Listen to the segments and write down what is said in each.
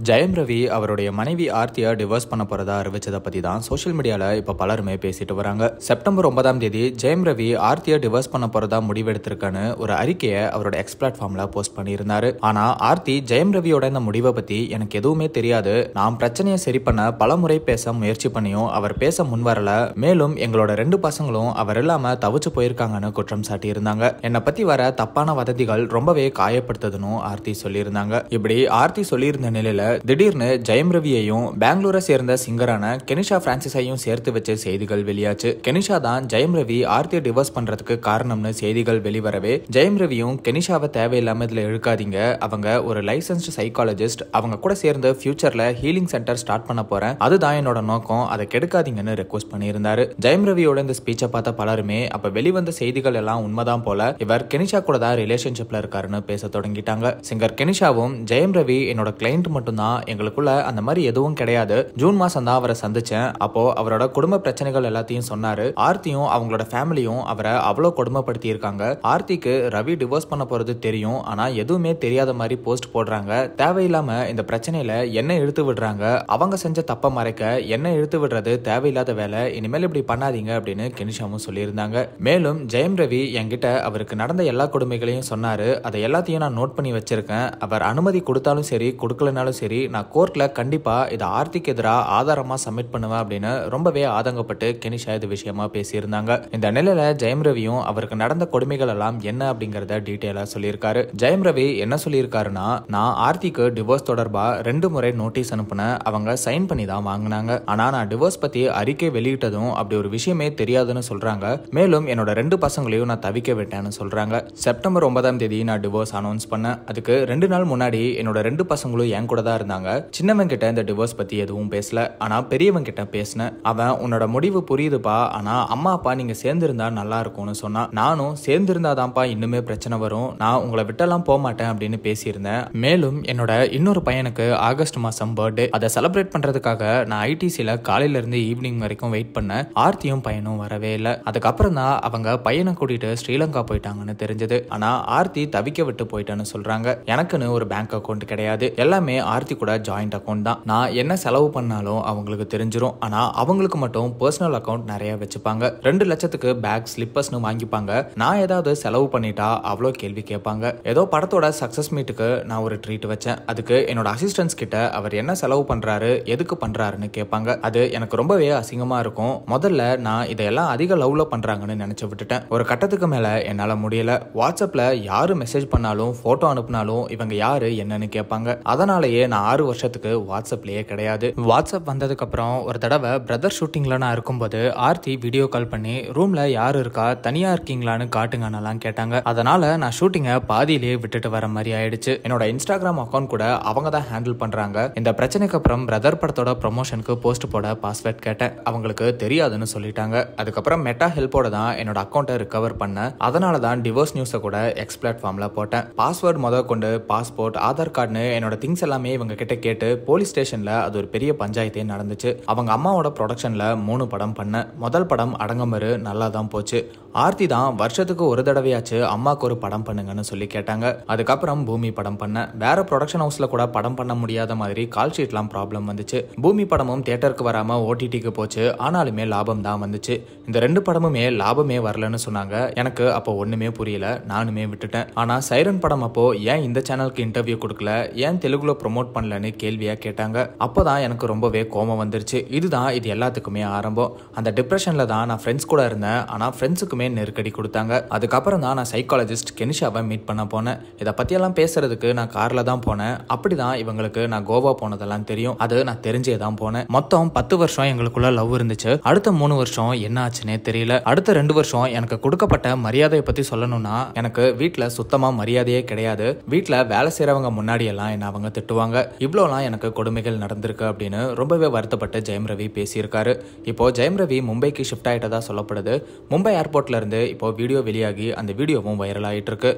ஜெயம் ரவி அவருடைய மனைவி ஆர்த்தியை டிவோர்ஸ் பண்ண போறதா அறிவிச்சதை பத்தி தான் சோஷியல் மீடியால இப்ப பலருமே பேசிட்டு வராங்க. செப்டம்பர் 9ஆம் தேதி ஜெயம் ரவி ஆர்த்தியை டிவோர்ஸ் பண்ண போறதா முடிவெடுத்திருக்கான்னு ஒரு அறிக்கையை அவரோட எக்ஸ் பிளாட்ஃபார்ம்ல போஸ்ட் பண்ணியிருந்தாரு. ஆனா ஆர்த்தி ஜெயம் ரவியோட இந்த முடிவை பத்தி எனக்கு எதுவுமே தெரியாது, நான் பிரச்சனையை சரி பண்ண பல முறை பேச முயற்சி பண்ணியும் அவர் பேச முன்வரல, மேலும் எங்களோட 2 பசங்களும் அவர் இல்லாம தவிச்சு போயிருக்காங்கன்னு குற்றம் சாட்டி இருந்தாங்க. என்னை பத்தி வர தப்பான வதந்திகள் ரொம்பவே காயப்படுத்ததுன்னு ஆர்த்தி சொல்லியிருந்தாங்க. இப்படி ஆர்த்தி சொல்லியிருந்த நிலையில திடீர்னு ஜெயம் ரவியையும் பெங்களூரை சேர்ந்த சிங்கரான கெனிஷா பிரான்சிஸையும் சேர்த்து வச்ச செய்திகள் வெளியாச்சு. கெனிஷா தான் ஜெயம் ரவி ஆர்த்தியை டிவோர்ஸ் பண்றதுக்கு காரணம்னு செய்திகள் வெளிவரவே ஜெயம் ரவியும் கெனிஷாவை தேவையில்லாம இதுல இழுக்காதீங்க, அவங்க ஒரு லைசன்ஸ்டு சைக்காலஜிஸ்ட், அவங்க கூட சேர்ந்து ஃபியூச்சர்ல ஹீலிங் சென்டர் ஸ்டார்ட் பண்ண போறேன், அதுதான் என்னோட நோக்கம், அதை கெடுக்காதீங்கன்னு ரெக்வஸ்ட் பண்ணியிருந்தாரு. ஜெயம் ரவியோட இந்த ஸ்பீச்சை பார்த்த பலருமே அப்ப வெளிவந்த செய்திகள் எல்லாம் உண்மைதான் போல, இவர் கெனிஷா கூட தான் ரிலேஷன்ஷிப்ல இருக்காருன்னு பேச தொடங்கிட்டாங்க. சிங்கர் கெனிஷாவும் ஜெயம் ரவி என்னோட கிளைண்ட் மட்டும் தான், எங்களுக்குள்ள அந்த மாதிரி எதுவும் கிடையாது, ஜூன் மாசம் தான் அவரை சந்திச்சேன், அப்போ அவரோட குடும்ப பிரச்சனைகள் எல்லாத்தையும் சொன்னாரு, ஆர்த்தியும் அவங்களோட ஃபேமிலியும் அவரை அவ்வளவு கொடுமைப்படுத்தி இருக்காங்க, ஆர்த்திக்கு ரவி டிவோர்ஸ் பண்ண போறது தெரியும், ஆனா எதுவுமே தெரியாத மாதிரி போஸ்ட் போடுறாங்க, தேவையில்லாம இந்த பிரச்சனையில என்ன இழுத்து விடுறாங்க, அவங்க செஞ்ச தப்ப மறைக்க என்ன இழுத்து விடுறது தேவையில்லாத வேலை, இனிமேல் இப்படி பண்ணாதீங்க அப்படின்னு கெனிஷாவும் சொல்லியிருந்தாங்க. மேலும் ஜெயம் ரவி என்கிட்ட அவருக்கு நடந்த எல்லா கொடுமைகளையும் சொன்னாரு, அதை எல்லாத்தையும் நான் நோட் பண்ணி வச்சிருக்கேன், அவர் அனுமதி கொடுத்தாலும் சரி கொடுக்கலனாலும் சரி நான் கோர்ட்ல கண்டிப்பா இதை ஆர்த்திக்கு எதிராக ஆதாரமா சப்மிட் பண்ணுவேன் அப்படின்னு ரொம்பவே ஆதங்கப்பட்டு கெனிஷா இது விஷயமா பேசியிருந்தாங்க. இந்த நிலையில ஜெயம் ரவியும் அவருக்கு நடந்த கொடுமைகள் எல்லாம் என்ன அப்படிங்கறத டீடைலா சொல்லியிருக்காரு. ஜெயம் ரவி என்ன சொல்லியிருக்காருன்னா, நான் ஆர்த்திக்கு டிவோர்ஸ் தொடர்பா 2 முறை நோட்டீஸ் அனுப்புனேன், அவங்க சைன் பண்ணி தான் வாங்கினாங்க, ஆனா நான் டிவோர்ஸ் பத்தி அறிக்கை வெளியிட்டதும் அப்படி ஒரு விஷயமே தெரியாதுன்னு சொல்றாங்க, மேலும் என்னோட 2 பசங்களையும் நான் தவிக்க விட்டேன்னு சொல்றாங்க. செப்டம்பர் 9ஆம் தேதி நான் டிவோர்ஸ் அனௌன்ஸ் பண்ணேன், அதுக்கு 2 நாள் முன்னாடி என்னோட 2 பசங்களும் என் கூட தான் இருந்தாங்க, சின்னவன் கிட்ட இந்த டிவோர்ஸ் பத்தி எதுவும் பேசல, ஆனா பெரியவன் கிட்ட பேசினேன், அவன் உன்னோட முடிவு புரியுதுப்பா, ஆனா அம்மா அப்பா நீங்க சேர்ந்திருந்தா நல்லா இருக்கும்னு சொன்னா, நானும் சேர்ந்திருந்தாதான்ப்பா இன்னுமே பிரச்சனை வரும், நான் உங்களை விட்டெல்லாம் போக மாட்டேன் அப்படின்னு பேசியிருந்தேன். மேலும் என்னோட இன்னொரு பையனுக்கு ஆகஸ்ட் மாசம் பர்த்டே, அதை செலிப்ரேட் பண்றதுக்காக நான் ஐடிசில காலையில இருந்து ஈவினிங் வரைக்கும் வெயிட் பண்ணேன், ஆர்த்தியும் பையனும் வரவே இல்லை, அதுக்கப்புறம் தான் அவங்க பையனை கூட்டிட்டு ஸ்ரீலங்கா போயிட்டாங்கன்னு தெரிஞ்சது, ஆனா ஆர்த்தி தவிக்க விட்டு போயிட்டான்னு சொல்றாங்க. எனக்குன்னு ஒரு பேங்க் அக்கௌண்ட் கிடையாது, எல்லாமே ஆர்த்தி கூட ஜாயிண்ட் அக்கௌண்ட் தான், நான் என்ன செலவு பண்ணாலும் அவங்களுக்கு தெரிஞ்சிரும், ஆனா அவங்களுக்கு மட்டும் பர்சனல் அக்கௌண்ட் நிறைய வச்சுப்பாங்க, 2 லட்சத்துக்கு பேக் ஸ்லிப்பர்ஸ்னு வாங்கிப்பாங்க, நான் ஏதாவது செலவு பண்ணிட்டா அவ்வளோ கேள்வி கேட்பாங்க. ஏதோ படத்தோட சக்சஸ் மீட்டுக்கு நான் ஒரு ட்ரீட் வச்சேன், அதுக்கு என்னோட அசிஸ்டன்ஸ் கிட்ட அவர் என்ன செலவு பண்றாரு எதுக்கு பண்றாருன்னு கேட்பாங்க, அது எனக்கு ரொம்பவே அசிங்கமா இருக்கும், முதல்ல நான் இதையெல்லாம் அதிக லவ்ல பண்றாங்கன்னு நினைச்சு விட்டுட்டேன், ஒரு கட்டத்துக்கு மேல என்னால முடியல, வாட்ஸ்அப்ல யாரு மெசேஜ் பண்ணாலும் போட்டோ அனுப்புனாலும் இவங்க யாரு என்னன்னு கேட்பாங்க, அதனாலேயே நான் 6 வருஷத்துக்கு வாட்ஸ்அப்லயே கிடையாது. வாட்ஸ்அப் வந்ததுக்கு அப்புறம் ஒரு தடவை பிரதர் ஷூட்டிங்ல நான் இருக்கும்போது ஆர்த்தி வீடியோ கால் பண்ணி ரூம்ல யாரு இருக்கா தனியா இருக்கீங்களான்னு காட்டுங்கன்னெல்லாம் கேட்டாங்க, அதனால நான் ஷூட்டிங்கை பாதியிலேயே விட்டுட்டு வர மாதிரி ஆயிடுச்சு. என்னோட இன்ஸ்டாகிராம் அக்கௌண்ட் கூட அவங்க தான் ஹேண்டில் பண்றாங்க. இந்த பிரச்சனைக்கு அப்புறம் பிரதர் படத்தோட ப்ரமோஷனுக்கு போஸ்ட் போட பாஸ்வேர்ட் கேட்டேன், அவங்களுக்கு தெரியாதுன்னு சொல்லிட்டாங்க. அதுக்கப்புறம் மெட்டா ஹெல்ப்போட தான் என்னோட அக்கௌண்ட்டை ரிகவர் பண்ணேன், அதனால தான் டிவோர்ஸ் நியூஸை கூட எக்ஸ் பிளாட்ஃபார்ம்ல போட்டேன். பாஸ்வேர்ட் முத கொண்டு பாஸ்போர்ட் ஆதார் கார்டுன்னு என்னோட திங்ஸ் எல்லாமே இவங்க கிட்ட கேட்டு போலீஸ் ஸ்டேஷன்ல அது ஒரு பெரிய பஞ்சாயத்தே நடந்துச்சு. அவங்க அம்மாவோட ப்ரொடக்ஷன்ல 3 படம் பண்ணேன், முதல் படம் அடங்கமறு நல்லா தான் போச்சு, ஆர்த்தி தான் வருஷத்துக்கு ஒரு தடவையாச்சு அம்மாக்கு ஒரு படம் பண்ணுங்கன்னு சொல்லி கேட்டாங்க. அதுக்கப்புறம் பூமி படம் பண்ணேன், வேற ப்ரொடக்ஷன் ஹவுஸ்ல கூட படம் பண்ண முடியாத மாதிரி கால் ஷீட்லாம் ப்ராப்ளம் வந்துச்சு, பூமி படமும் தியேட்டருக்கு வராம ஓடிடிக்கு போச்சு, ஆனாலுமே லாபம் தான் வந்துச்சு, இந்த 2 படமுமே லாபமே வரலன்னு சொன்னாங்க. எனக்கு அப்போ ஒண்ணுமே புரியல, நானுமே விட்டுட்டேன். ஆனா சைரன் படம் அப்போ ஏன் இந்த சேனலுக்கு இன்டர்வியூ கொடுக்கல, ஏன் தெலுங்குல ப்ரொமோட் பண்ணலன்னு கேள்வியா கேட்டாங்க. அப்போதான் எனக்கு ரொம்பவே கோபம் வந்துருச்சு, இதுதான் இது எல்லாத்துக்குமே ஆரம்பம், அந்த டிப்ரெஷன்ல தான் நான் ஃப்ரெண்ட்ஸ் கூட இருந்தேன், ஆனா ஃப்ரெண்ட்ஸுக்குமே நெருக்கடி கொடுத்தாங்க. அதுக்கப்புறம் தான் நான் சைக்காலஜிஸ்ட் கெனிஷாவை மீட் பண்ண போனேன், இதை பத்தியெல்லாம் பேசுறதுக்கு நான் கார்ல தான் போனேன், அப்படிதான் இவங்களுக்கு நான் கோவா போனதெல்லாம் தெரியும், அது நான் தெரிஞ்சே தான் போனேன். மொத்தம் 10 வருஷம் எங்களுக்குள்ள லவ் இருந்துச்சு, அடுத்த 3 வருஷம் என்ன ஆச்சுன்னே தெரியல, அடுத்த 2 வருஷம் எனக்கு கொடுக்கப்பட்ட மரியாதையை பத்தி சொல்லணும்னா எனக்கு வீட்டுல சுத்தமா மரியாதையே கிடையாது, வீட்டுல வேலை செய்யறவங்க முன்னாடி எல்லாம் என்ன அவங்க திட்டுவாங்க, இவ்வளோலாம் எனக்கு கொடுமைகள் நடந்திருக்கு அப்படின்னு ரொம்பவே வருத்தப்பட்டு ஜெயம் ரவி பேசியிருக்காரு. இப்போ ஜெயம் ரவி மும்பைக்கு ஷிஃப்ட் ஆயிட்டதா சொல்லப்படுது, மும்பை ஏர்போர்ட்ல இருந்து இப்போ வீடியோ வெளியாகி அந்த வீடியோவும் வைரல் ஆயிட்டு இருக்கு.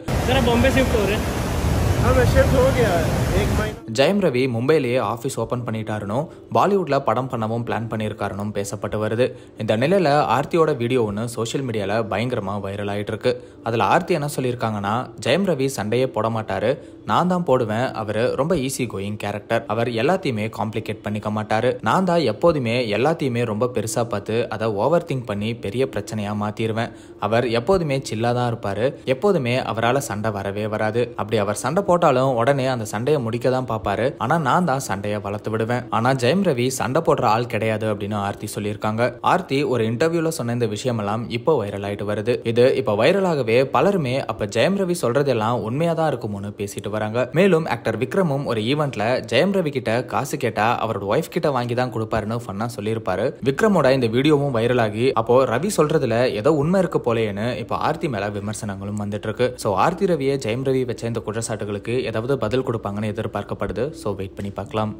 ஜெயம் ரவி மும்பையிலேயே ஆஃபீஸ் ஓப்பன் பண்ணிட்டாருன்னு பாலிவுட்ல படம் பண்ணவும் பிளான் பண்ணியிருக்காருன்னு பேசப்பட்டு வருது. இந்த நிலையில ஆர்த்தியோட வீடியோ ஒன்று சோஷியல் மீடியால பயங்கரமா வைரல் ஆயிட்டு இருக்கு. அதுல ஆர்த்தி என்ன சொல்லியிருக்காங்கன்னா, ஜெயம் ரவி சண்டையே போட மாட்டாரு, நான் தான் போடுவேன். அவரு ரொம்ப ஈஸி கோயிங் கேரக்டர். அவர் எல்லாத்தையுமே காம்ப்ளிகேட் பண்ணிக்க மாட்டாரு. நான் தான் எப்போதுமே எல்லாத்தையுமே ரொம்ப பெருசா பார்த்து அதை ஓவர் திங்க் பண்ணி பெரிய பிரச்சனையா மாத்திருவேன். அவர் எப்போதுமே சில்லா தான் இருப்பாரு. எப்போதுமே அவரால் சண்டை வரவே வராது. அப்படி அவர் சண்டை போட்டாலும் உடனே அந்த சண்டையை முடிக்க தான் பாப்பாரு. ஆனா நான் தான் சண்டையை வளர்த்து விடுவேன். ஆனா ஜெயம் ரவி சண்டை போடுற ஆள் கிடையாது அப்படின்னு ஆர்த்தி சொல்லியிருக்காங்க. ஆர்த்தி ஒரு இன்டர்வியூல சொன்ன இந்த விஷயம் எல்லாம் இப்போ வைரல் ஆயிட்டு வருது. இது இப்ப வைரலாகவே பலருமே அப்ப ஜெயம் ரவி சொல்றதெல்லாம் உண்மையா தான் இருக்கும்னு பேசிட்டு வராங்க. மேலும் ஆக்டர் விக்ரமும் ஒரு ஈவென்ட்ல ஜெயம் ரவி கிட்ட காசு கேட்டா அவரோட ஒய்ஃப் கிட்ட வாங்கி தான் கொடுப்பாருன்னு ஃபன்னா சொல்லியிருப்பாரு. விக்ரமோட இந்த வீடியோவும் வைரல் ஆகி அப்போ ரவி சொல்றதுல ஏதோ உண்மை இருக்கு போலேன்னு இப்போ ஆர்த்தி மேல விமர்சனங்களும் வந்துட்டு இருக்கு. சோ ஆர்த்தி ரவியை ஜெயம் ரவி வச்ச இந்த குற்றச்சாட்டுகளுக்கு ஏதாவது பதில் கொடுப்பாங்கன்னு எதிர்பார்க்கப்படுது. சோ வெயிட் பண்ணி பார்க்கலாம்.